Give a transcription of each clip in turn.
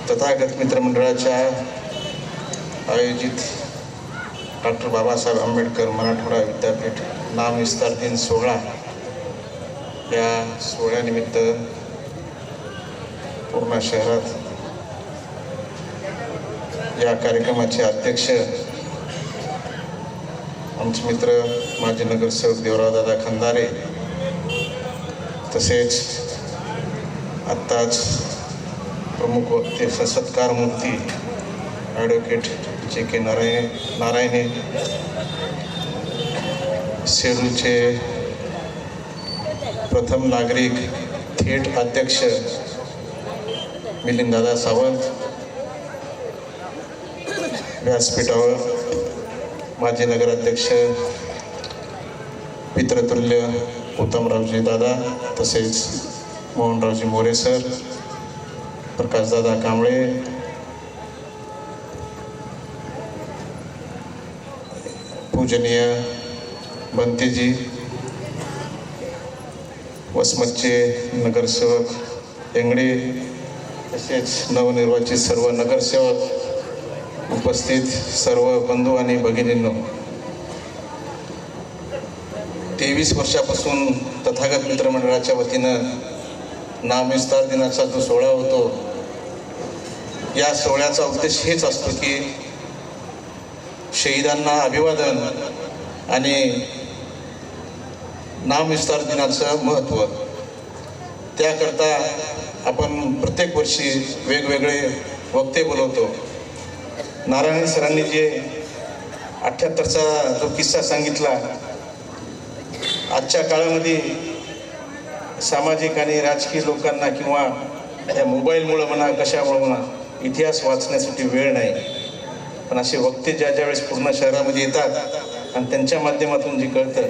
तथागत मित्रमंडळाच्या आयोजित डॉक्टर बाबासाहेब आंबेडकर मराठवाडा विद्यापीठ नामविस्तार दिन सोहळा या सोहळ्यानिमित्त पूर्ण शहरात या कार्यक्रमाचे अध्यक्ष आमचे मित्र माजी नगरसेवक देवरावदादा खंदारे, तसेच आत्ताच प्रमुख वक्ते सत्कार मूर्ती ॲडव्होकेट जे.के. नारायणे, सेलूचे प्रथम नागरिक थेट अध्यक्ष मिलिंददादा सावंत, व्यासपीठावर माजी नगराध्यक्ष पितृतुल्य उत्तमरावजी दादा, तसेच मोहनरावजी मोरे सर, प्रकाशदादा कांबळे, पूजनीय बंतेजी, वसमतचे नगरसेवक एंगडे, तसेच नवनिर्वाचित सर्व नगरसेवक, उपस्थित सर्व बंधू आणि भगिनींनो, 23 वर्षापासून तथागत मित्रमंडळाच्या वतीनं नामविस्तार दिनाचा जो सोहळा होतो, या सोहळ्याचा उद्देश हेच असतो की शहीदांना अभिवादन आणि नामविस्तार दिनाचं महत्त्व, त्याकरता आपण प्रत्येक वर्षी वेगवेगळे वक्ते बोलवतो. नारायण सरांनी जे 78चा जो किस्सा सांगितला, आजच्या काळामध्ये सामाजिक आणि राजकीय लोकांना किंवा या मोबाईलमुळं म्हणा कशामुळं म्हणा इतिहास वाचण्यासाठी वेळ नाही, पण असे वक्ते ज्या वेळेस पूर्ण शहरामध्ये येतात आणि त्यांच्या माध्यमातून जे कळतं,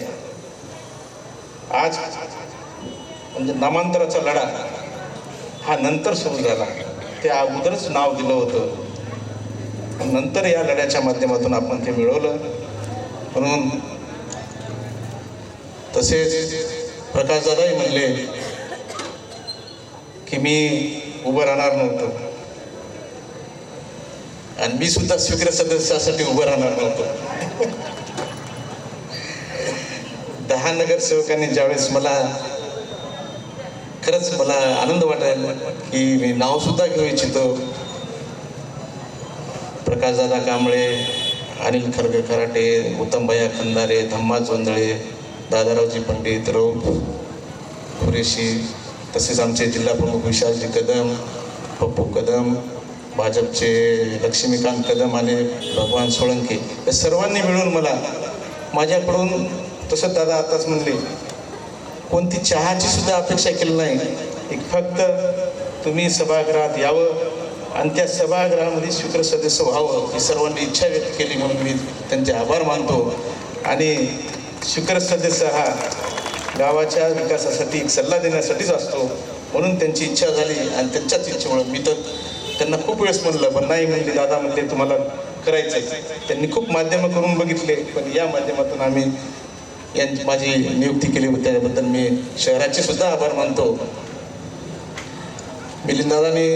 आज म्हणजे नामांतराचा लढा हा नंतर सुरू झाला, त्या अगोदरच नाव दिलं होतं, नंतर या लढ्याच्या माध्यमातून आपण ते मिळवलं. म्हणून तसेच प्रकाशदादाही म्हणले की मी उभं राहणार नव्हतो आणि मी सुद्धा स्वीकृत सदस्यासाठी उभं राहणार नव्हतो. 10 नगरसेवकांनी ज्यावेळेस खरंच मला आनंद वाटायला की मी नाव सुद्धा घेऊ इच्छितो. प्रकाशदादा कांबळे, अनिल खरगे खराटे, उत्तमभैया खंदारे, धम्मा जोंधळे, दादारावजी पंडित, रौफ कुरेशी, तसेच आमचे जिल्हा प्रमुख विशालजी कदम, पप्पू कदम, भाजपचे लक्ष्मीकांत कदम आणि भगवान सोळंके, या सर्वांनी मिळून मला माझ्याकडून, तसं दादा आताच म्हणले, कोणती चहाची सुद्धा अपेक्षा केली नाही, एक फक्त तुम्ही सभागृहात यावं आणि त्या सभागृहामध्ये स्वीकृत सदस्य व्हावं ही सर्वांनी इच्छा व्यक्त केली, म्हणून मी त्यांचे आभार मानतो. आणि स्वीकृत सदस्य हा गावाच्या विकासासाठी एक सल्ला देण्यासाठीच असतो, म्हणून त्यांची इच्छा झाली आणि त्यांच्याच इच्छेमुळे मी तर त्यांना खूप वेळेस म्हणलं, पण नाही म्हणले, दादा म्हणले तुम्हाला करायचं आहे. त्यांनी खूप माध्यमं करून बघितले, पण या माध्यमातून आम्ही यांची माझी नियुक्ती केली होती, त्याबद्दल मी शहराचे सुद्धा आभार मानतो. मिलिंददादांनी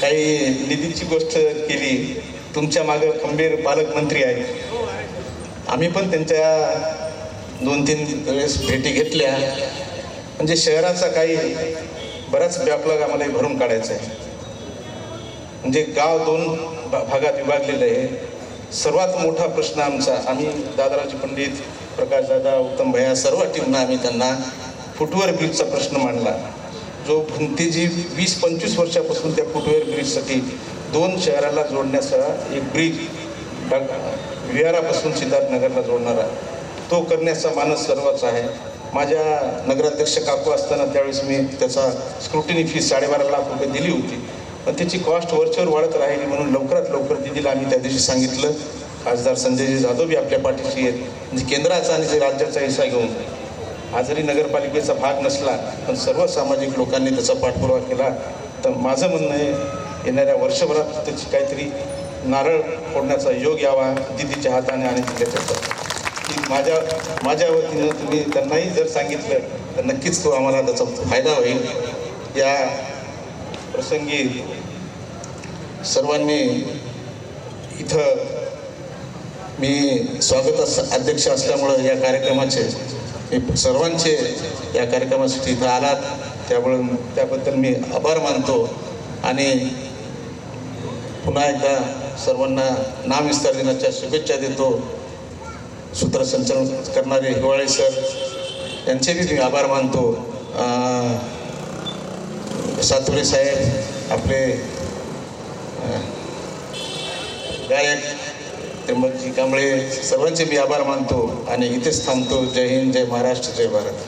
काही निधीची गोष्ट केली, तुमच्या मागं खंबीर पालकमंत्री आहेत, आम्ही पण त्यांच्या 2-3 वेळेस भेटी घेतल्या. म्हणजे शहराचा काही बराच बॅकलॉग आम्हाला भरून काढायचा आहे. म्हणजे गाव 2 भागात विभागलेलं आहे. सर्वात मोठा प्रश्न आमचा, आम्ही दादारावजी पंडित, प्रकाशदादा, उत्तमभैया सर्व टीमना आम्ही त्यांना फुटवेअर ब्रिजचा प्रश्न मांडला, जो भंतेजी 20-25 वर्षापासून त्या फुटवेअर ब्रिजसाठी 2 शहराला जोडण्याचा एक ब्रिज विहारापासून सिद्धार्थनगरला जोडणारा, तो करण्याचा मानस सर्वच आहे. माझ्या नगराध्यक्ष काकू असताना त्यावेळेस मी त्याचा स्क्रुटिनी फीस 12.5 लाख रुपये दिली होती, पण त्याची कॉस्ट वरच्यावर वाढत राहिली, म्हणून लवकरात लवकर दिदीला आम्ही त्या दिवशी सांगितलं. खासदार संजयजी जाधव बी आपल्या पाठीशी आहेत, म्हणजे केंद्राचा आणि जे राज्याचा हिस्सा घेऊन, हा जरी नगरपालिकेचा भाग नसला पण सर्व सामाजिक लोकांनी त्याचा पाठपुरावा केला. तर माझं म्हणणं आहे, येणाऱ्या वर्षभरात त्याची काहीतरी नारळ फोडण्याचा योग यावा दिदीच्या हाताने आणि तिथे त्याचा की माझ्या वतीनं तुम्ही त्यांनाही जर सांगितलं तर नक्कीच तो आम्हाला त्याचा फायदा होईल. या प्रसंगी सर्वांनी इथं मी अध्यक्ष असल्यामुळं या कार्यक्रमाचे मी सर्वांचे या कार्यक्रमासाठी इथं आलात त्याबद्दल मी आभार मानतो आणि पुन्हा एकदा सर्वांना नामविस्तार दिनाच्या शुभेच्छा देतो. सूत्रसंचालन करणारे हिवाळे सर यांचेही मी आभार मानतो. सातुरे साहेब आपले गायक त्र्यंबकजी कांबळे सर्वांचे मी आभार मानतो आणि इथेच थांबतो. जय हिंद, जय महाराष्ट्र, जय भारत.